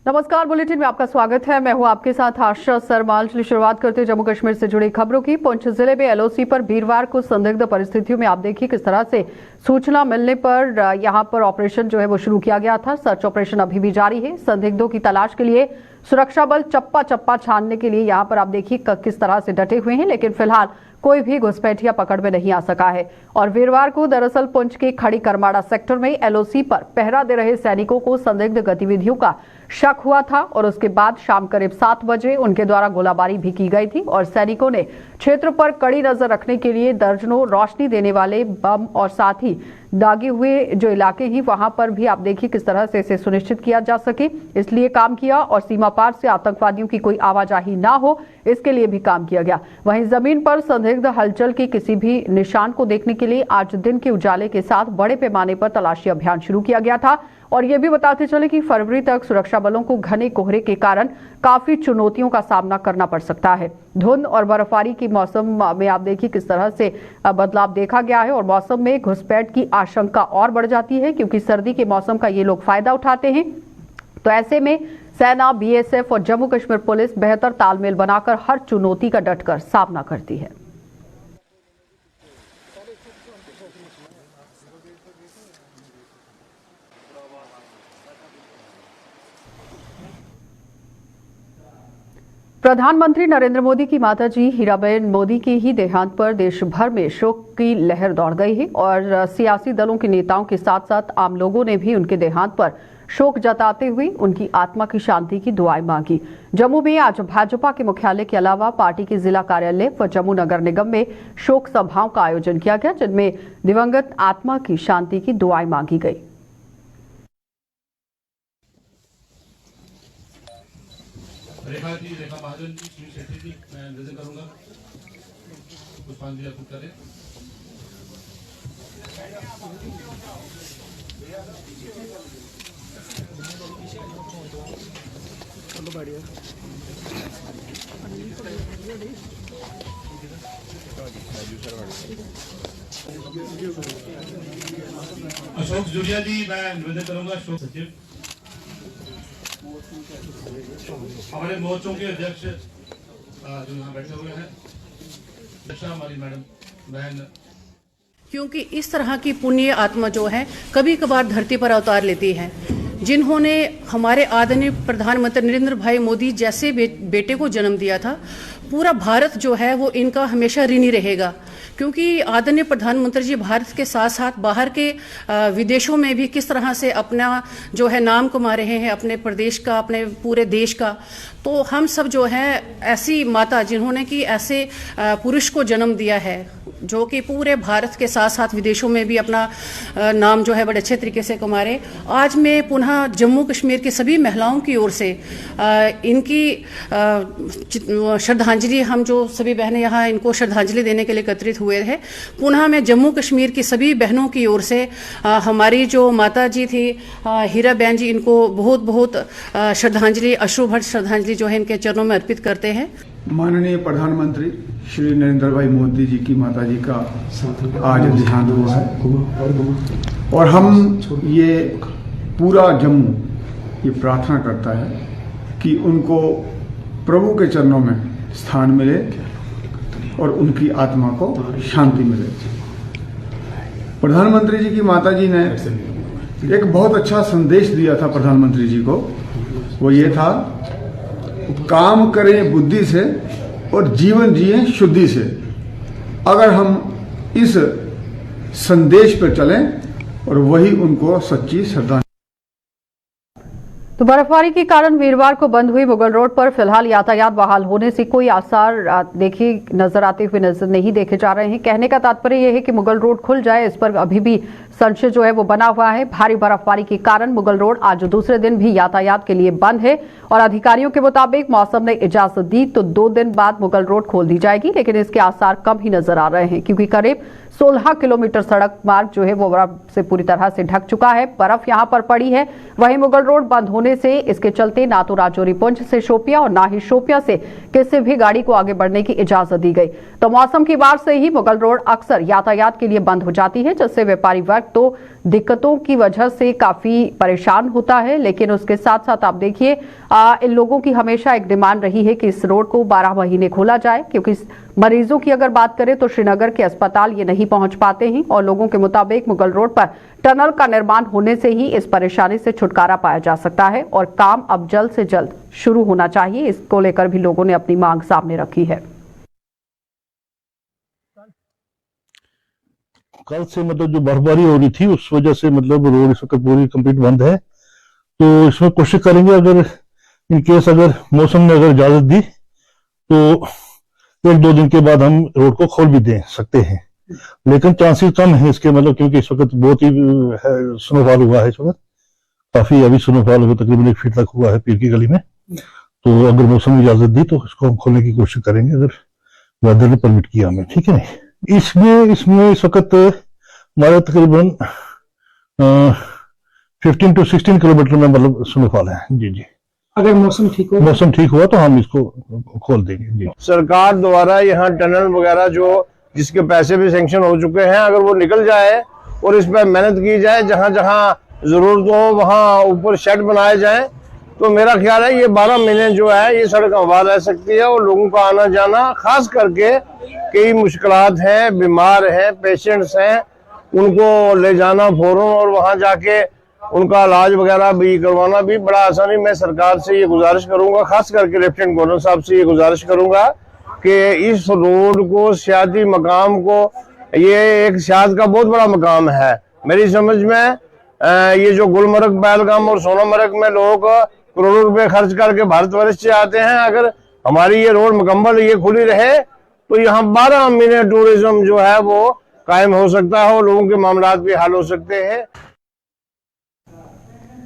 नमस्कार, बुलेटिन में आपका स्वागत है। मैं हूं आपके साथ आशा सरमाल। चलिए शुरुआत करते हैं जम्मू कश्मीर से जुड़ी खबरों की। पुंछ जिले में एलओसी पर वीरवार को संदिग्ध परिस्थितियों में आप देखिए किस तरह से सूचना मिलने पर यहां पर ऑपरेशन जो है वो शुरू किया गया था। सर्च ऑपरेशन अभी भी जारी है। संदिग्धों की तलाश के लिए सुरक्षा बल चप्पा चप्पा छानने के लिए यहां पर आप देखिए किस तरह से डटे हुए हैं, लेकिन फिलहाल कोई भी घुसपैठिया पकड़ में नहीं आ सका है। और वीरवार को दरअसल पुंछ के खड़ी करमाड़ा सेक्टर में एलओसी पर पहरा दे रहे सैनिकों को संदिग्ध गतिविधियों का शक हुआ था और उसके बाद शाम करीब 7 बजे उनके द्वारा गोलाबारी भी की गई थी और सैनिकों ने क्षेत्र पर कड़ी नजर रखने के लिए दर्जनों रोशनी देने वाले बम और साथ ही दागे हुए जो इलाके हैं वहां पर भी आप देखिए किस तरह से इसे सुनिश्चित किया जा सके, इसलिए काम किया और सीमा पार से आतंकवादियों की कोई आवाजाही ना हो इसके लिए भी काम किया गया। वहीं जमीन पर संदिग्ध हलचल के किसी भी निशान को देखने के लिए आज दिन के उजाले के साथ बड़े पैमाने पर तलाशी अभियान शुरू किया गया था। और ये भी बताते चले कि फरवरी तक सुरक्षा बलों को घने कोहरे के कारण काफी चुनौतियों का सामना करना पड़ सकता है। धुंध और बर्फबारी की मौसम में आप देखिए किस तरह से बदलाव देखा गया है और मौसम में घुसपैठ की आशंका और बढ़ जाती है क्योंकि सर्दी के मौसम का ये लोग फायदा उठाते हैं। तो ऐसे में सेना, बीएसएफ और जम्मू कश्मीर पुलिस बेहतर तालमेल बनाकर हर चुनौती का डटकर सामना करती है। प्रधानमंत्री नरेंद्र मोदी की माताजी हीराबेन मोदी के ही देहांत पर देश भर में शोक की लहर दौड़ गई है और सियासी दलों के नेताओं के साथ साथ आम लोगों ने भी उनके देहांत पर शोक जताते हुए उनकी आत्मा की शांति की दुआएं मांगी। जम्मू में आज भाजपा के मुख्यालय के अलावा पार्टी के जिला कार्यालय व जम्मू नगर निगम में शोक सभाओं का आयोजन किया गया जिनमें दिवंगत आत्मा की शांति की दुआएं मांगी गई। रेखा महाजन जी, श्री शेट्टी जी, मैं निवेदन करूंगा पुष्पांजलि अर्पित करें। अशोक जुड़िया जी, मैं निवेदन करूंगा अशोक सचिव। हमारे मोर्चों के अध्यक्ष जो यहाँ बैठे हुए हैं, अध्यक्षा हमारी मैडम बहन। क्योंकि इस तरह की पुण्य आत्मा जो है कभी कभार धरती पर अवतार लेती है। जिन्होंने हमारे आदरणीय प्रधानमंत्री नरेंद्र भाई मोदी जैसे बेटे को जन्म दिया था, पूरा भारत जो है वो इनका हमेशा ऋणी रहेगा। क्योंकि आदरणीय प्रधानमंत्री जी भारत के साथ साथ बाहर के विदेशों में भी किस तरह से अपना जो है नाम कमा रहे हैं, अपने प्रदेश का, अपने पूरे देश का। तो हम सब जो है ऐसी माता जिन्होंने कि ऐसे पुरुष को जन्म दिया है जो कि पूरे भारत के साथ साथ विदेशों में भी अपना नाम जो है बड़े अच्छे तरीके से कमा रहे। आज मैं पुनः जम्मू कश्मीर की सभी महिलाओं की ओर से इनकी श्रद्धांजलि, हम जो सभी बहनें यहाँ इनको श्रद्धांजलि देने के लिए एकत्रित हुए हैं, पुनः मैं जम्मू कश्मीर की सभी बहनों की ओर से हमारी जो माता जी थी हीरा बहन जी, इनको बहुत बहुत श्रद्धांजलि, अश्रुभर श्रद्धांजलि जो है इनके चरणों में अर्पित करते हैं। माननीय प्रधानमंत्री श्री नरेंद्र भाई मोदी जी की माताजी का आज देहांत हुआ है और हम ये पूरा जम्मू ये प्रार्थना करता है कि उनको प्रभु के चरणों में स्थान मिले और उनकी आत्मा को शांति मिले। प्रधानमंत्री जी की माताजी ने एक बहुत अच्छा संदेश दिया था प्रधानमंत्री जी को, वो ये था, काम करें बुद्धि से और जीवन जिए शुद्धि से। अगर हम इस संदेश पर चलें और वही उनको सच्ची श्रद्धांजलि। तो बर्फबारी के कारण वीरवार को बंद हुई मुगल रोड पर फिलहाल यातायात बहाल होने से कोई आसार देखिए नजर आते हुए नजर नहीं देखे जा रहे हैं। कहने का तात्पर्य यह है कि मुगल रोड खुल जाए, इस पर अभी भी संशय जो है वो बना हुआ है। भारी बर्फबारी के कारण मुगल रोड आज दूसरे दिन भी यातायात के लिए बंद है और अधिकारियों के मुताबिक मौसम ने इजाजत दी तो 2 दिन बाद मुगल रोड खोल दी जाएगी, लेकिन इसके आसार कम ही नजर आ रहे हैं क्योंकि करीब 16 किलोमीटर सड़क मार्ग जो है वो बर्फ से पूरी तरह से ढक चुका है। बर्फ यहां पर पड़ी है। वहीं मुगल रोड बंद होने से इसके चलते ना तो राजौरी पुंछ से शोपियां और ना ही शोपियां से किसी भी गाड़ी को आगे बढ़ने की इजाजत दी गई। तो मौसम की बार से ही मुगल रोड अक्सर यातायात के लिए बंद हो जाती है, जिससे व्यापारी वर्ग तो दिक्कतों की वजह से काफी परेशान होता है। लेकिन उसके साथ साथ आप देखिए इन लोगों की हमेशा एक डिमांड रही है कि इस रोड को 12 महीने खोला जाए, क्योंकि मरीजों की अगर बात करें तो श्रीनगर के अस्पताल ये नहीं पहुंच पाते हैं और लोगों के मुताबिक मुगल रोड पर टनल का निर्माण होने से ही इस परेशानी से छुटकारा पाया जा सकता है और काम अब जल्द से जल्द शुरू होना चाहिए। इसको लेकर भी लोगों ने अपनी मांग सामने रखी है। कल से मतलब जो बर्फबारी हो रही थी उस वजह से मतलब रोड इस वक्त पूरी कंप्लीट बंद है। तो इसमें कोशिश करेंगे, अगर इन केस अगर मौसम ने अगर इजाजत दी तो 1-2 दिन के बाद हम रोड को खोल भी दे सकते हैं, लेकिन चांसेस कम है इसके, मतलब क्योंकि इस वक्त बहुत ही स्नोफॉल हुआ है। इस वक्त काफी अभी स्नोफॉल हुआ, तकरीबन 1 फीट तक हुआ है पीर की गली में। तो अगर मौसम ने इजाजत दी तो इसको हम खोलने की कोशिश करेंगे, अगर वेदर ने परमिट किया हमें, ठीक है। इसमें इस वक्त हमारे तकरीबन 15 to 16 किलोमीटर में मतलब स्नोफॉल है। जी जी, अगर मौसम ठीक हुआ तो हम इसको खोल देंगे। जी, सरकार द्वारा यहाँ टनल वगैरह जो जिसके पैसे भी सैंक्शन हो चुके हैं, अगर वो निकल जाए और इस पर मेहनत की जाए, जहाँ जहाँ जरूरत हो वहाँ ऊपर शेड बनाए जाए, तो मेरा ख्याल है ये 12 महीने जो है ये सड़क आबाद रह सकती है। और लोगों का आना जाना, खास करके कई मुश्किलात हैं, बीमार हैं, पेशेंट्स हैं, उनको ले जाना फौरन और वहाँ जाके उनका इलाज वगैरह भी करवाना भी बड़ा आसानी। मैं सरकार से ये गुजारिश करूंगा, खास करके लेफ्टिनेंट गवर्नर साहब से ये गुजारिश करूंगा कि इस रोड को, सियाती मकाम को, ये एक सियात का बहुत बड़ा मकाम है मेरी समझ में। ये जो गुलमर्ग, पहलगाम और सोनामर्ग में लोग करोड़ों रुपए खर्च करके भारतवर्ष से आते हैं, अगर हमारी ये रोड मुकम्मल ये खुली रहे तो यहाँ 12 महीने टूरिज्म जो है वो कायम हो सकता है और लोगों के मामलात भी हल हो सकते हैं।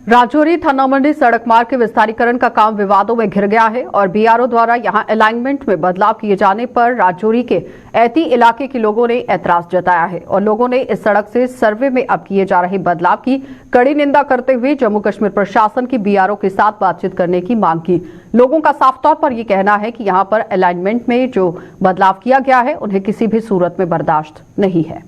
राजौरी थाना मंडी सड़क मार्ग के विस्तारीकरण का काम विवादों में घिर गया है और बीआरओ द्वारा यहां अलाइनमेंट में बदलाव किए जाने पर राजौरी के ऐती इलाके के लोगों ने ऐतराज जताया है और लोगों ने इस सड़क से सर्वे में अब किए जा रहे बदलाव की कड़ी निंदा करते हुए जम्मू कश्मीर प्रशासन की बीआरओ के साथ बातचीत करने की मांग की। लोगों का साफ तौर पर यह कहना है कि यहां पर अलाइनमेंट में जो बदलाव किया गया है उन्हें किसी भी सूरत में बर्दाश्त नहीं है।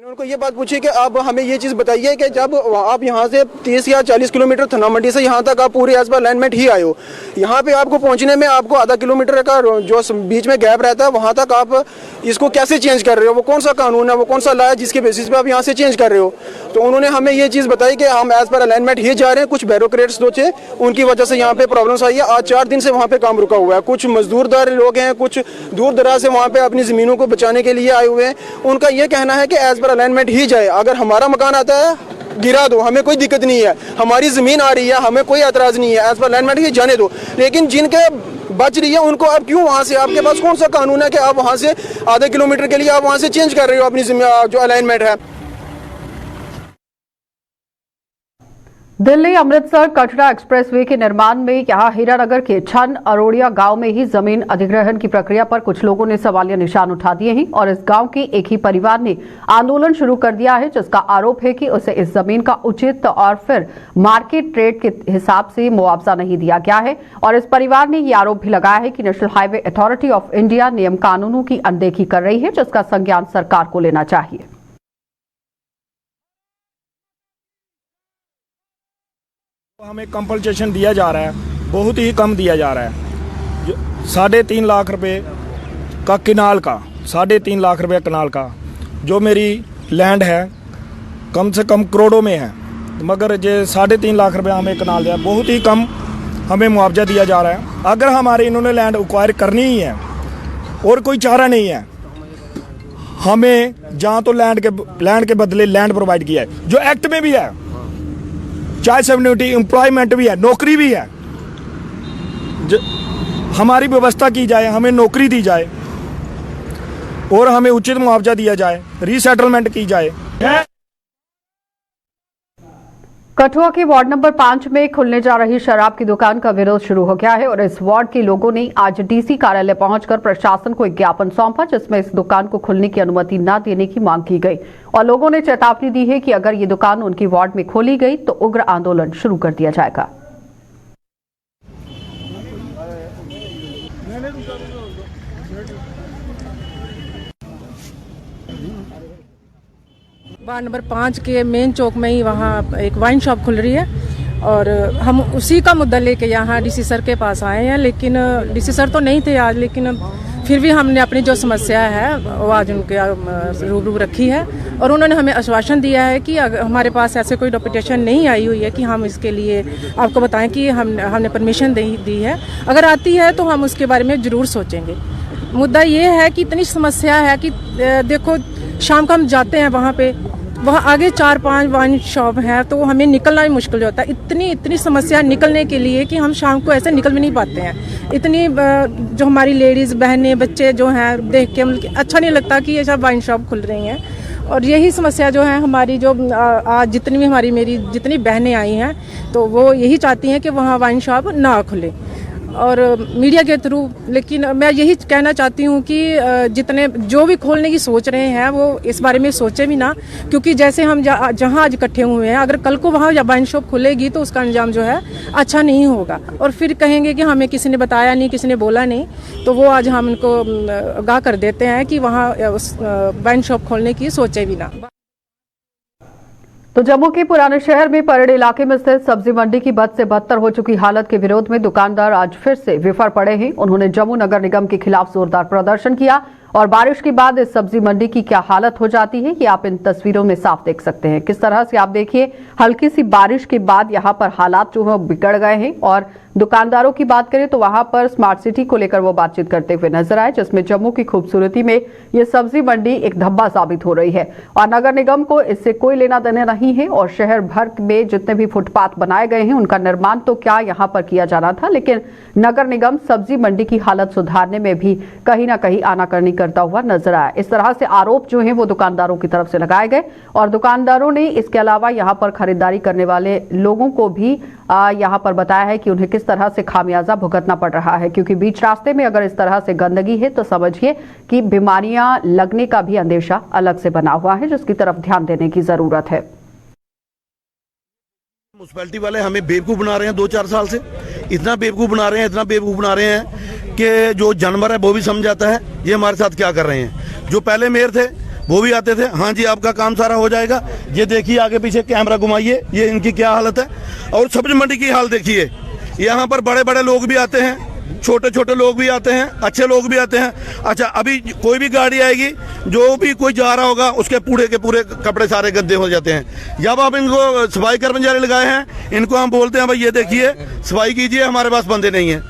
उनको ये बात पूछी कि आप हमें ये चीज़ बताइए कि जब आप यहाँ से 30 या 40 किलोमीटर थाना मंडी से यहाँ तक आप पूरे एज पर अलाइनमेंट ही आए हो, यहाँ पे आपको पहुँचने में आपको आधा किलोमीटर का जो बीच में गैप रहता है वहाँ तक आप इसको कैसे चेंज कर रहे हो? वो कौन सा कानून है, वो कौन सा लॉ है जिसके बेसिस पे आप यहाँ से चेंज कर रहे हो? तो उन्होंने हमें ये चीज़ बताई कि हम एज पर अलाइनमेंट ही जा रहे हैं। कुछ ब्यूरोक्रेट्स जो थे उनकी वजह से यहाँ पे प्रॉब्लम्स आई है। आज 4 दिन से वहाँ पे काम रुका हुआ है। कुछ मजदूरदार लोग हैं, कुछ दूर दराज से वहाँ पे अपनी ज़मीनों को बचाने के लिए आए हुए हैं। उनका ये कहना है कि एज पर अलाइनमेंट ही जाए। अगर हमारा मकान आता है गिरा दो, हमें कोई दिक्कत नहीं है, हमारी जमीन आ रही है, हमें कोई एतराज नहीं है, एज पर अलाइनमेंट ही जाने दो। लेकिन जिनके बच रही है उनको आप क्यों वहां से, आपके पास कौन सा कानून है कि आप वहां से आधे किलोमीटर के लिए आप वहां से चेंज कर रहे हो अपनी जो अलाइनमेंट है? दिल्ली अमृतसर कटरा एक्सप्रेसवे के निर्माण में यहां हीरानगर के छन अरोड़िया गांव में ही जमीन अधिग्रहण की प्रक्रिया पर कुछ लोगों ने सवालिया निशान उठा दिए हैं और इस गांव के एक ही परिवार ने आंदोलन शुरू कर दिया है, जिसका आरोप है कि उसे इस जमीन का उचित और फिर मार्केट रेट के हिसाब से मुआवजा नहीं दिया गया है। और इस परिवार ने यह आरोप भी लगाया है कि national highway authority of India नियम कानूनों की अनदेखी कर रही है, जिसका संज्ञान सरकार को लेना चाहिए। हमें कंपनसेशन दिया जा रहा है, बहुत ही कम दिया जा रहा है। 3.5 लाख रुपए का किनाल का, 3.5 लाख रुपए किनाल का जो मेरी लैंड है कम से कम करोड़ों में है, मगर ये 3.5 लाख रुपए हमें किनाल दिया, बहुत ही कम हमें मुआवजा दिया जा रहा है। अगर हमारे इन्होंने लैंड एक्वायर करनी ही है और कोई चारा नहीं है, हमें जहाँ तो लैंड के बदले लैंड प्रोवाइड किया है, जो एक्ट में भी है, चाहे सेवनिटी एम्प्लॉयमेंट भी है, नौकरी भी है, हमारी व्यवस्था की जाए, हमें नौकरी दी जाए और हमें उचित मुआवजा दिया जाए, रीसेटलमेंट की जाए। कठुआ के वार्ड नंबर 5 में खुलने जा रही शराब की दुकान का विरोध शुरू हो गया है और इस वार्ड के लोगों ने आज डीसी कार्यालय पहुंचकर प्रशासन को एक ज्ञापन सौंपा, जिसमें इस दुकान को खुलने की अनुमति न देने की मांग की गई और लोगों ने चेतावनी दी है कि अगर ये दुकान उनकी वार्ड में खोली गई तो उग्र आंदोलन शुरू कर दिया जाएगा। वार्ड नंबर 5 के मेन चौक में ही वहाँ एक वाइन शॉप खुल रही है और हम उसी का मुद्दा लेके यहाँ डीसी सर के पास आए हैं, लेकिन डीसी सर तो नहीं थे आज, लेकिन फिर भी हमने अपनी जो समस्या है वो आज उनके रूबरू रखी है और उन्होंने हमें आश्वासन दिया है कि हमारे पास ऐसे कोई डेपुटेशन नहीं आई हुई है कि हम इसके लिए आपको बताएं कि हमने परमिशन दी है। अगर आती है तो हम उसके बारे में ज़रूर सोचेंगे। मुद्दा ये है कि इतनी समस्या है कि देखो शाम को हम जाते हैं वहाँ आगे 4-5 वाइन शॉप हैं तो हमें निकलना भी मुश्किल होता है। इतनी समस्या निकलने के लिए कि हम शाम को ऐसे निकल भी नहीं पाते हैं। इतनी जो हमारी लेडीज़ बहनें बच्चे जो हैं देख के मतलब अच्छा नहीं लगता कि ये सब वाइन शॉप खुल रही हैं। और यही समस्या जो है हमारी जो आज जितनी भी मेरी जितनी बहनें आई हैं तो वो यही चाहती हैं कि वहाँ वाइन शॉप ना खुले और मीडिया के थ्रू। लेकिन मैं यही कहना चाहती हूँ कि जितने जो भी खोलने की सोच रहे हैं वो इस बारे में सोचें भी ना, क्योंकि जैसे हम जहाँ आज इकट्ठे हुए हैं अगर कल को वहाँ वाइन शॉप खुलेगी तो उसका अंजाम जो है अच्छा नहीं होगा और फिर कहेंगे कि हमें किसी ने बताया नहीं, किसी ने बोला नहीं। तो वो आज हम उनको आगाह कर देते हैं कि वहाँ वाइन शॉप खोलने की सोचें भी ना। तो जम्मू के पुराने शहर में परेड इलाके में स्थित सब्जी मंडी की बद से बदतर हो चुकी हालत के विरोध में दुकानदार आज फिर से विफर पड़े हैं। उन्होंने जम्मू नगर निगम के खिलाफ जोरदार प्रदर्शन किया और बारिश के बाद इस सब्जी मंडी की क्या हालत हो जाती है ये आप इन तस्वीरों में साफ देख सकते हैं। किस तरह से आप देखिए हल्की सी बारिश के बाद यहाँ पर हालात जो है बिगड़ गए हैं। और दुकानदारों की बात करें तो वहां पर स्मार्ट सिटी को लेकर वो बातचीत करते हुए नजर आए, जिसमें जम्मू की खूबसूरती में ये सब्जी मंडी एक धब्बा साबित हो रही है और नगर निगम को इससे कोई लेना देना नहीं है। और शहर भर में जितने भी फुटपाथ बनाए गए हैं उनका निर्माण तो क्या यहाँ पर किया जाना था, लेकिन नगर निगम सब्जी मंडी की हालत सुधारने में भी कहीं ना कहीं आनाकानी करता हुआ नजर आया। इस तरह से आरोप जो है वो दुकानदारों की तरफ से लगाए गए और दुकानदारों ने इसके अलावा यहाँ पर खरीदारी करने वाले लोगों को भी यहाँ पर बताया है कि उन्हें किस तरह से खामियाजा भुगतना पड़ रहा है, क्योंकि बीच रास्ते में अगर इस तरह से गंदगी है तो समझिए कि बीमारियां लगने का भी अंदेशा अलग से बना हुआ है, जिसकी तरफ ध्यान देने की जरूरत है। म्युनिसिपैलिटी वाले हमें बेवकूफ बना रहे हैं 2-4 साल से, इतना बेवकूफ बना रहे हैं कि जो जानवर है वो भी समझ आता है ये हमारे साथ क्या कर रहे हैं। जो पहले मेयर थे वो भी आते थे, हाँ जी आपका काम सारा हो जाएगा, ये देखिए आगे पीछे कैमरा घुमाइए, ये इनकी क्या हालत है। और सब्जी मंडी की हाल देखिए, यहाँ पर बड़े बड़े लोग भी आते हैं, छोटे छोटे लोग भी आते हैं, अच्छे लोग भी आते हैं। अच्छा अभी कोई भी गाड़ी आएगी, जो भी कोई जा रहा होगा उसके पूरे के पूरे कपड़े सारे गंदे हो जाते हैं। जब आप इनको सफाई कर्मचारी लगाए हैं, इनको हम बोलते हैं भाई ये देखिए सफाई कीजिए, हमारे पास बंदे नहीं हैं।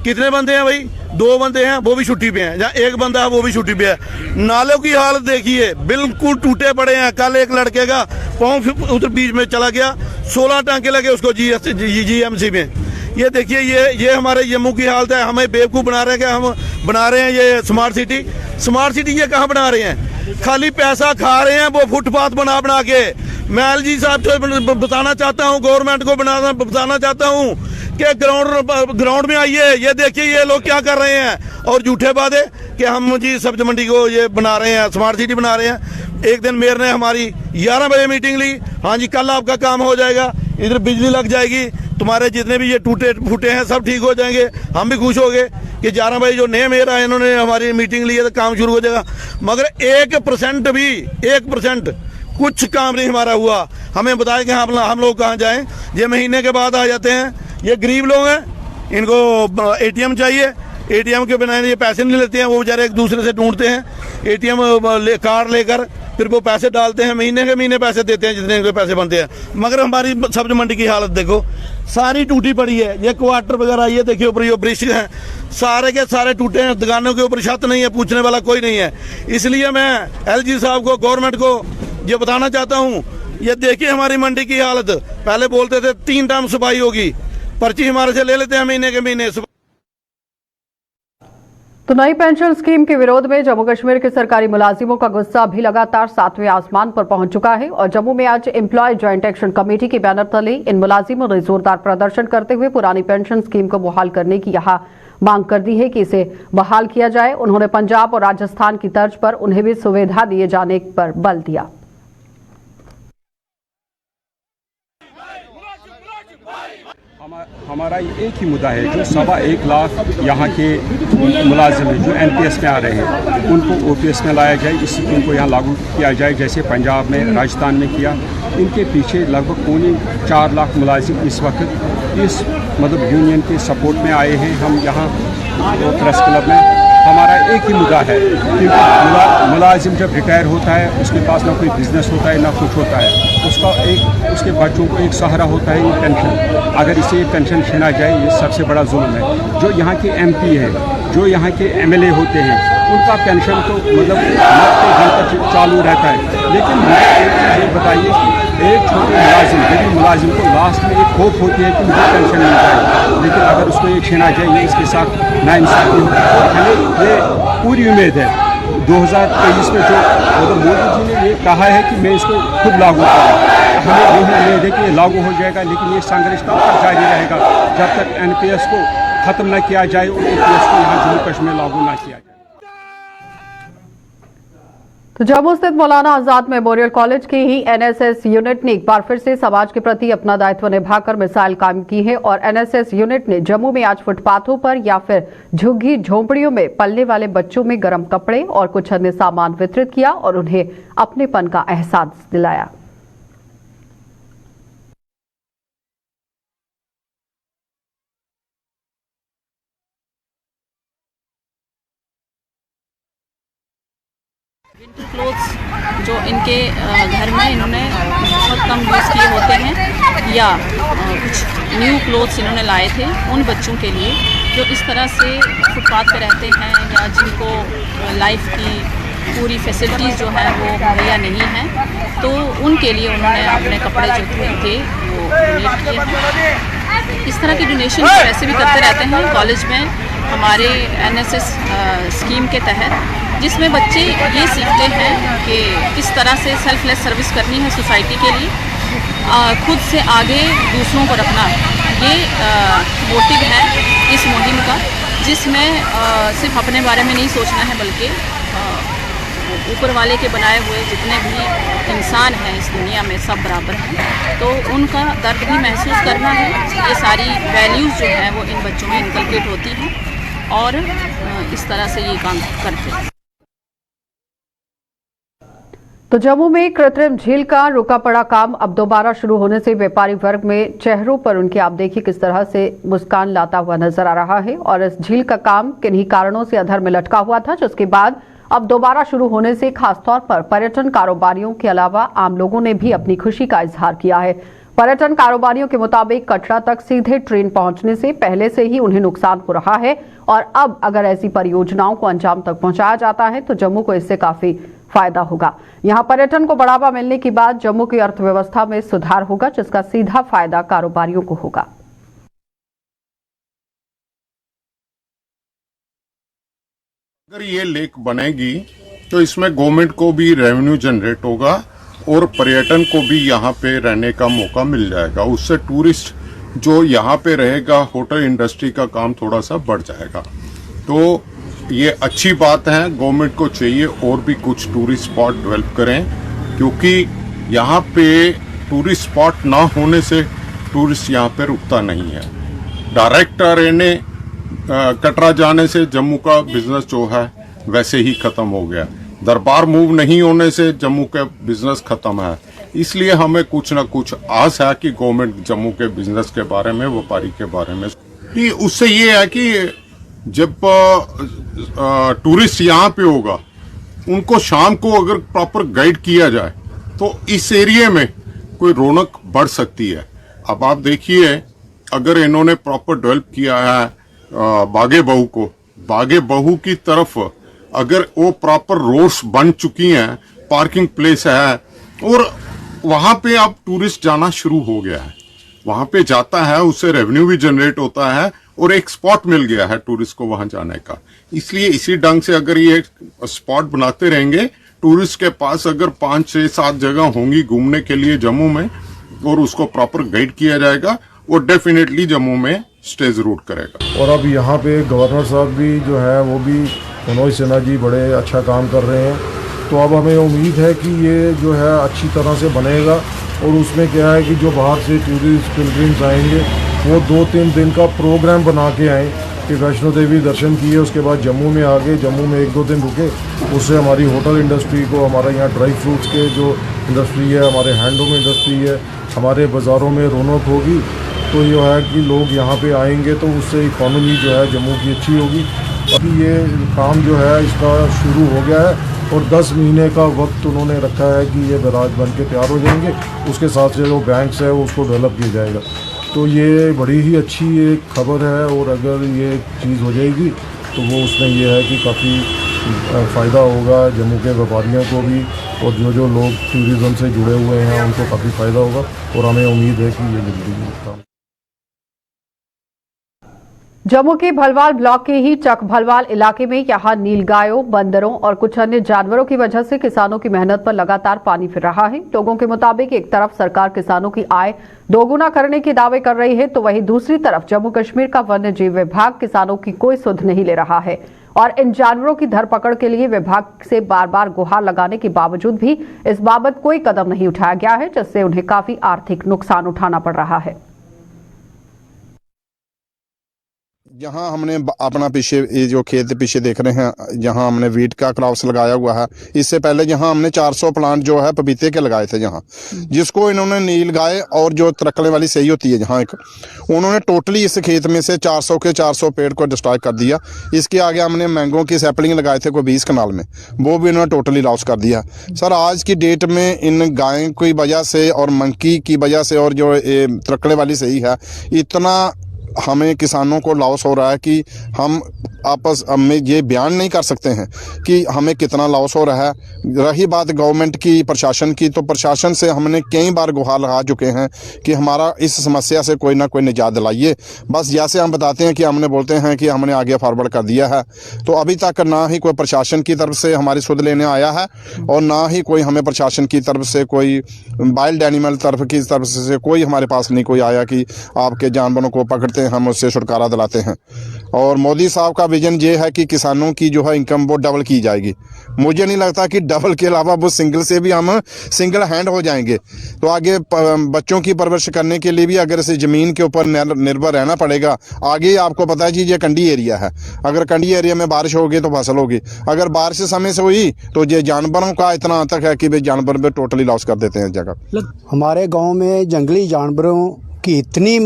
कितने बंदे हैं भाई? 2 बंदे हैं, वो भी छुट्टी पे हैं, जहाँ 1 बंदा है वो भी छुट्टी पे है। नालों की हालत देखिए बिल्कुल टूटे पड़े हैं। कल एक लड़के का पाँव उधर बीच में चला गया, 16 टांके लगे उसको जीएमसी में। ये देखिए ये हमारे जम्मू की हालत है। हमें बेवकूफ़ बना रहे हैं कि हम बना रहे हैं ये स्मार्ट सिटी ये कहाँ बना रहे हैं? खाली पैसा खा रहे हैं वो फुटपाथ बना के। मैं एलजी साहब को बताना चाहता हूँ, गवर्नमेंट को बताना चाहता हूँ कि ग्राउंड में आइए, ये देखिए ये लोग क्या कर रहे हैं। और झूठे वादे कि हम जी सब्जी मंडी को ये बना रहे हैं, स्मार्ट सिटी बना रहे हैं। एक दिन मेयर ने हमारी 11 बजे मीटिंग ली, हाँ जी कल आपका काम हो जाएगा, इधर बिजली लग जाएगी, तुम्हारे जितने भी ये टूटे फूटे हैं सब ठीक हो जाएंगे। हम भी खुश हो गए कि 11 बजे जो नए मेयर आए इन्होंने हमारी मीटिंग ली है तो काम शुरू हो जाएगा। मगर 1% कुछ काम नहीं हमारा हुआ। हमें बताया कि हम लोग कहाँ जाएं, ये महीने के बाद आ जाते हैं। ये गरीब लोग हैं, इनको एटीएम चाहिए, एटीएम के बिना ये पैसे नहीं लेते हैं, वो बेचारे एक दूसरे से ढूंढते हैं एटीएम कार्ड लेकर, फिर वो पैसे डालते हैं, महीने के महीने पैसे देते हैं जितने इनके पैसे बनते हैं। मगर हमारी सब्जी मंडी की हालत देखो, सारी टूटी पड़ी है। ये क्वार्टर वगैरह ये देखिए ऊपर ये ब्रिज हैं, सारे के सारे टूटे हैं, दुकानों के ऊपर छत नहीं है, पूछने वाला कोई नहीं है। इसलिए मैं एलजी साहब को, गवर्नमेंट को ये बताना चाहता हूँ, ये देखिए हमारी मंडी की हालत। पहले बोलते थे 3 टाइम सफाई होगी, पर्ची हमारे से ले लेते हैं महीने के महीने। तो नई पेंशन स्कीम के विरोध में जम्मू कश्मीर के सरकारी मुलाजिमों का गुस्सा भी लगातार 7वें आसमान पर पहुंच चुका है और जम्मू में आज एम्प्लॉय ज्वाइंट एक्शन कमेटी के बैनर तले इन मुलाजिमों ने जोरदार प्रदर्शन करते हुए पुरानी पेंशन स्कीम को बहाल करने की यहां मांग कर दी है कि इसे बहाल किया जाए। उन्होंने पंजाब और राजस्थान की तर्ज पर उन्हें भी सुविधा दिए जाने पर बल दिया। हमारा एक ही मुद्दा है, जो 1.25 लाख यहाँ के मुलाजिम हैं जो एनपीएस में आ रहे हैं, उनको ओपीएस में लाया जाए। इस स्कीम को यहाँ लागू किया जाए जैसे पंजाब में, राजस्थान में किया। इनके पीछे लगभग 4 लाख मुलाजिम इस वक्त इस मतलब यूनियन के सपोर्ट में आए हैं। हम यहाँ प्रेस क्लब में हमारा एक ही मुद्दा है, क्योंकि मुलाजिम जब रिटायर होता है उसके पास ना कोई बिजनेस होता है ना कुछ होता है, उसके बच्चों को एक सहारा होता है ये पेंशन। अगर इसे ये पेंशन छीना जाए, ये सबसे बड़ा जुल्म है। जो यहाँ के एमपी हैं, जो यहाँ के एमएलए होते हैं, उनका पेंशन तो मतलब मरते दिन तक चालू रहता है। लेकिन मैं एक चीज़ ये बताइए कि एक छोटे मुलाजिम, गरीब मुलाजिम को लास्ट में एक होप होती है कि मुझे पेंशन मिल जाए, लेकिन अगर उसको ये छीना जाए, ये इसके साथ नाइंसाफी होगी। और हमें ये पूरी उम्मीद है 2023 में जो मतलब मोदी जी ने ये कहा है कि मैं इसको खुद लागू करूँ, हमें यही उम्मीद है कि ये लागू हो जाएगा। लेकिन ये संघर्ष तब तक जारी रहेगा जब तक एनपीएस को ख़त्म न किया जाए और ओपीएस को यहाँ जम्मू कश्मीर लागू न किया जाए। तो जम्मू स्थित मौलाना आजाद मेमोरियल कॉलेज की ही एनएसएस यूनिट ने एक बार फिर से समाज के प्रति अपना दायित्व निभाकर मिसाइल कायम की है। और एनएसएस यूनिट ने जम्मू में आज फुटपाथों पर या फिर झुग्गी झोंपड़ियों में पलने वाले बच्चों में गर्म कपड़े और कुछ अन्य सामान वितरित किया और उन्हें अपनेपन का एहसास दिलाया। विंटर क्लोथ्स जो इनके घर में इन्होंने बहुत कम यूज़ किए होते हैं या कुछ न्यू क्लोथ्स इन्होंने लाए थे उन बच्चों के लिए जो इस तरह से फुटपाथ पे रहते हैं या जिनको लाइफ की पूरी फैसिलिटीज़ जो है वो मुहैया नहीं है, तो उनके लिए उन्होंने अपने कपड़े जो थे वो डोनेट किए हैं। इस तरह की डोनेशन वैसे भी करते रहते हैं कॉलेज में हमारे एनएसएस स्कीम के तहत, जिसमें बच्चे ये सीखते हैं कि किस तरह से सेल्फलेस सर्विस करनी है सोसाइटी के लिए, खुद से आगे दूसरों को रखना। ये मोटिव है इस मुहिम का, जिसमें सिर्फ अपने बारे में नहीं सोचना है बल्कि ऊपर वाले के बनाए हुए जितने भी इंसान हैं इस दुनिया में सब बराबर हैं, तो उनका दर्द भी महसूस करना है। ये सारी वैल्यूज़ जो हैं वो इन बच्चों में इनकलकेट होती हैं और इस तरह से ये काम करते हैं। तो जम्मू में कृत्रिम झील का रुका पड़ा काम अब दोबारा शुरू होने से व्यापारी वर्ग में चेहरों पर उनकी आप देखिए किस तरह से मुस्कान लाता हुआ नजर आ रहा है। और इस झील का काम किन्हीं कारणों से अधर में लटका हुआ था, जिसके बाद अब दोबारा शुरू होने से खासतौर पर पर्यटन कारोबारियों के अलावा आम लोगों ने भी अपनी खुशी का इजहार किया है। पर्यटन कारोबारियों के मुताबिक कटरा तक सीधे ट्रेन पहुंचने से पहले से ही उन्हें नुकसान हो रहा है और अब अगर ऐसी परियोजनाओं को अंजाम तक पहुंचाया जाता है तो जम्मू को इससे काफी फायदा होगा। यहां पर्यटन को बढ़ावा मिलने के बाद जम्मू की अर्थव्यवस्था में सुधार होगा, जिसका सीधा फायदा कारोबारियों को होगा। अगर ये लेक बनेगी तो इसमें गवर्नमेंट को भी रेवेन्यू जनरेट होगा और पर्यटन को भी यहाँ पे रहने का मौका मिल जाएगा। उससे टूरिस्ट जो यहाँ पे रहेगा, होटल इंडस्ट्री का काम थोड़ा सा बढ़ जाएगा। तो ये अच्छी बात है। गवर्नमेंट को चाहिए और भी कुछ टूरिस्ट स्पॉट डेवलप करें, क्योंकि यहाँ पे टूरिस्ट स्पॉट ना होने से टूरिस्ट यहाँ पे रुकता नहीं है। डायरेक्ट रहने कटरा जाने से जम्मू का बिजनेस जो है वैसे ही खत्म हो गया। दरबार मूव नहीं होने से जम्मू का बिजनेस खत्म है। इसलिए हमें कुछ ना कुछ आस है कि गवर्नमेंट जम्मू के बिजनेस के बारे में, व्यापारी के बारे में, उससे ये है कि जब टूरिस्ट यहाँ पे होगा, उनको शाम को अगर प्रॉपर गाइड किया जाए तो इस एरिया में कोई रौनक बढ़ सकती है। अब आप देखिए, अगर इन्होंने प्रॉपर डेवलप किया है बागे बहू को, बागे बहू की तरफ अगर वो प्रॉपर रोड्स बन चुकी हैं, पार्किंग प्लेस है और वहां पे अब टूरिस्ट जाना शुरू हो गया है। वहां पे जाता है, उससे रेवेन्यू भी जनरेट होता है और एक स्पॉट मिल गया है टूरिस्ट को वहां जाने का। इसलिए इसी ढंग से अगर ये स्पॉट बनाते रहेंगे, टूरिस्ट के पास अगर 5, 6, 7 जगह होंगी घूमने के लिए जम्मू में और उसको प्रॉपर गाइड किया जाएगा, वो डेफिनेटली जम्मू में स्टे जरूर करेगा। और अब यहाँ पे गवर्नर साहब भी जो है वो भी मनोज सिन्हा जी बड़े अच्छा काम कर रहे हैं, तो अब हमें उम्मीद है कि ये जो है अच्छी तरह से बनेगा। और उसमें क्या है कि जो बाहर से टूरिस्ट पिलग्रिम्स आएंगे वो 2-3 दिन का प्रोग्राम बना के आए कि वैष्णो देवी दर्शन किए, उसके बाद जम्मू में आ गए, जम्मू में 1-2 दिन रुके। उससे हमारी होटल इंडस्ट्री को, हमारे यहाँ ड्राई फ्रूट्स के जो इंडस्ट्री है, हमारे हैंडलूम इंडस्ट्री है, हमारे बाज़ारों में रौनक होगी। तो ये है कि लोग यहाँ पे आएंगे तो उससे इकॉनमी जो है जम्मू की अच्छी होगी। अभी ये काम जो है इसका शुरू हो गया है और 10 महीने का वक्त उन्होंने रखा है कि ये बैराज बन के तैयार हो जाएंगे। उसके साथ से जो बैंक्स है उसको डेवलप किया जाएगा। तो ये बड़ी ही अच्छी एक खबर है और अगर ये चीज़ हो जाएगी तो वो उसमें ये है कि काफ़ी फ़ायदा होगा जम्मू के व्यापारियों को भी, और जो लोग टूरिज़्म से जुड़े हुए हैं उनको काफ़ी फ़ायदा होगा। और हमें उम्मीद है कि ये जल्दी काम। जम्मू के भलवाल ब्लॉक के ही चक भलवाल इलाके में यहां नीलगायों, बंदरों और कुछ अन्य जानवरों की वजह से किसानों की मेहनत पर लगातार पानी फिर रहा है। लोगों के मुताबिक एक तरफ सरकार किसानों की आय दोगुना करने के दावे कर रही है, तो वहीं दूसरी तरफ जम्मू कश्मीर का वन्य जीव विभाग किसानों की कोई सुध नहीं ले रहा है और इन जानवरों की धरपकड़ के लिए विभाग से बार बार गुहार लगाने के बावजूद भी इस बाबत कोई कदम नहीं उठाया गया है, जिससे उन्हें काफी आर्थिक नुकसान उठाना पड़ रहा है। यहाँ हमने अपना पीछे ये जो खेत पीछे देख रहे हैं, यहाँ हमने वीट का क्रॉप्स लगाया हुआ है। इससे पहले यहाँ हमने 400 प्लांट जो है पपीते के लगाए थे यहाँ, जिसको इन्होंने नील गाय और जो तरकले वाली सही होती है जहाँ एक, उन्होंने टोटली इस खेत में से 400 के 400 पेड़ को डिस्ट्रॉय कर दिया। इसके आगे हमने मैंगो की सैपलिंग लगाए थे कोई 20 कनाल में, वो भी इन्होंने टोटली लॉस कर दिया। सर आज की डेट में इन गायों की वजह से और मंकी की वजह से और जो तरकले वाली सही है, इतना हमें किसानों को लॉस हो रहा है कि हम आपस में ये बयान नहीं कर सकते हैं कि हमें कितना लॉस हो रहा है। रही बात गवर्नमेंट की, प्रशासन की, तो प्रशासन से हमने कई बार गुहार लगा चुके हैं कि हमारा इस समस्या से कोई ना कोई निजात दिलाइए। बस जैसे हम बताते हैं कि हमने बोलते हैं कि हमने आगे फॉरवर्ड कर दिया है, तो अभी तक ना ही कोई प्रशासन की तरफ से हमारी सुध लेने आया है और ना ही कोई हमें प्रशासन की तरफ से, कोई वाइल्ड एनिमल तरफ की तरफ से कोई हमारे पास नहीं कोई आया कि आपके जानवरों को पकड़ते हम उससे छुटकारा दिलाते हैं। और मोदी साहब का विजन ये है कि किसानों की जो है इनकम वो डबल की जाएगी। मुझे नहीं लगता कि डबल के अलावा वो सिंगल से भी हम सिंगल हैंड हो जाएंगे। तो आगे बच्चों की परवरिश करने के लिए भी अगर इसे ज़मीन के ऊपर निर्भर रहना पड़ेगा। आगे आपको पता है जी ये कंडी एरिया है, अगर कंडी एरिया में बारिश होगी तो फसल होगी, अगर बारिश समय से हुई तो ये जानवरों का इतना आतंक है कि वे जानवर भी टोटली लॉस कर देते हैं जगह। हमारे गाँव में जंगली जानवरों की इतनी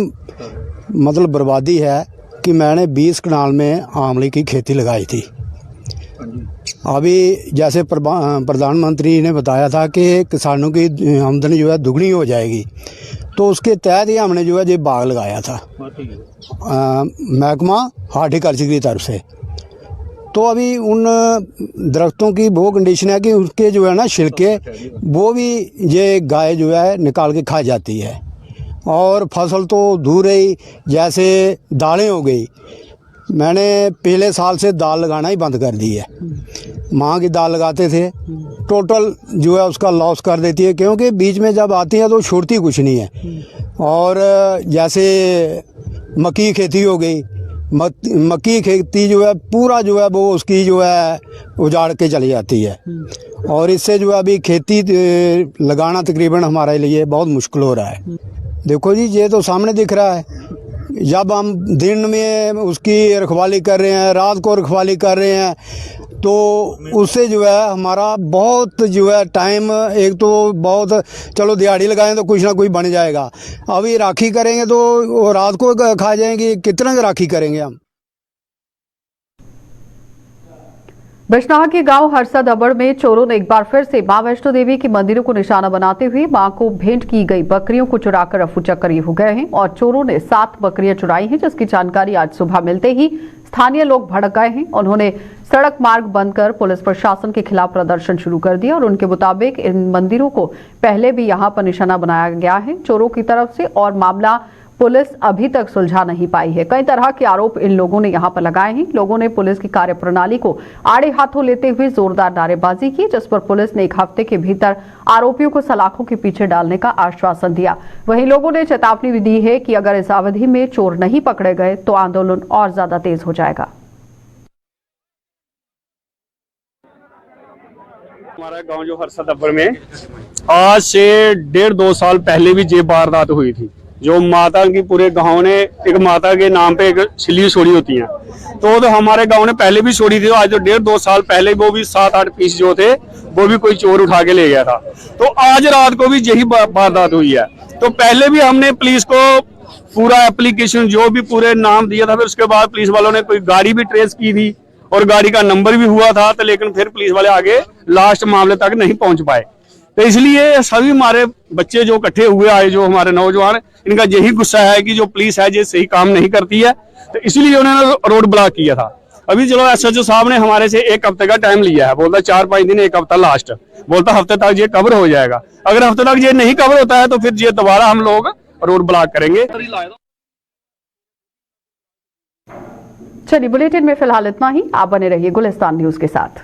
मतलब बर्बादी है कि मैंने 20 कनाल में आंवले की खेती लगाई थी। अभी जैसे प्रधानमंत्री ने बताया था कि किसानों की आमदनी जो है दुगनी हो जाएगी, तो उसके तहत ही हमने जो है ये बाग लगाया था महकमा हार्टिकल्चर की तरफ से। तो अभी उन दरख्तों की वो कंडीशन है कि उसके जो है ना छिलके वो भी ये गाय जो है निकाल के खा जाती है। और फसल तो दूर ही, जैसे दालें हो गई, मैंने पिछले साल से दाल लगाना ही बंद कर दी है। माँ की दाल लगाते थे, टोटल जो है उसका लॉस कर देती है, क्योंकि बीच में जब आती है तो छोड़ती कुछ नहीं है। और जैसे मक्की की खेती हो गई, मक्की की खेती जो है पूरा जो है वो उसकी जो है उजाड़ के चली जाती है। और इससे जो है अभी खेती लगाना तकरीबन हमारे लिए बहुत मुश्किल हो रहा है। देखो जी, ये तो सामने दिख रहा है, जब हम दिन में उसकी रखवाली कर रहे हैं, रात को रखवाली कर रहे हैं, तो उससे जो है हमारा बहुत जो है टाइम, एक तो बहुत चलो दिहाड़ी लगाएं तो कुछ ना कुछ बन जाएगा, अभी राखी करेंगे तो रात को खा जाएंगे, कितना राखी करेंगे हम। बिजनौर के गांव हरसद अबड़ में चोरों ने एक बार फिर से मां वैष्णो देवी के मंदिरों को निशाना बनाते हुए मां को भेंट की गई बकरियों को चुराकर रफू चक्कर हो गए हैं और चोरों ने 7 बकरियां चुराई हैं, जिसकी जानकारी आज सुबह मिलते ही स्थानीय लोग भड़क गए हैं। उन्होंने सड़क मार्ग बंद कर पुलिस प्रशासन के खिलाफ प्रदर्शन शुरू कर दिया और उनके मुताबिक इन मंदिरों को पहले भी यहां पर निशाना बनाया गया है चोरों की तरफ से और मामला पुलिस अभी तक सुलझा नहीं पाई है। कई तरह के आरोप इन लोगों ने यहां पर लगाए हैं। लोगों ने पुलिस की कार्यप्रणाली को आड़े हाथों लेते हुए जोरदार नारेबाजी की, जिस पर पुलिस ने 1 हफ्ते के भीतर आरोपियों को सलाखों के पीछे डालने का आश्वासन दिया। वहीं लोगों ने चेतावनी भी दी है कि अगर इस अवधि में चोर नहीं पकड़े गए तो आंदोलन और ज्यादा तेज हो जाएगा। हमारा गांव जो हरसद अब्बर में आज से 1.5-2 साल पहले भी ये वारदात हुई थी। जो माता की पूरे गांव ने एक माता के नाम पे एक छिल्ली छोड़ी होती है, तो हमारे गांव ने पहले भी छोड़ी थी। आज तो 1.5-2 साल पहले वो भी 7-8 पीस जो थे वो भी कोई चोर उठा के ले गया था। तो आज रात को भी यही वारदात हुई है। तो पहले भी हमने पुलिस को पूरा एप्लीकेशन जो भी पूरे नाम दिया था, फिर उसके बाद पुलिस वालों ने कोई गाड़ी भी ट्रेस की थी और गाड़ी का नंबर भी हुआ था, तो लेकिन फिर पुलिस वाले आगे लास्ट मामले तक नहीं पहुंच पाए। तो इसलिए सभी हमारे बच्चे जो इकट्ठे हुए आए, जो हमारे नौजवान, इनका यही गुस्सा है कि जो पुलिस है जो सही काम नहीं करती है, तो इसलिए उन्होंने रोड ब्लॉक किया था। अभी चलो SHO साहब ने हमारे से 1 हफ्ते का टाइम लिया है, बोलता 4-5 दिन 1 हफ्ता लास्ट, बोलता हफ्ते तक ये कवर हो जाएगा। अगर हफ्ते तक ये नहीं कवर होता है तो फिर ये दोबारा हम लोग रोड ब्लॉक करेंगे। चलिए, बुलेटिन में फिलहाल इतना ही। आप बने रहिए गुलिस्तान न्यूज के साथ।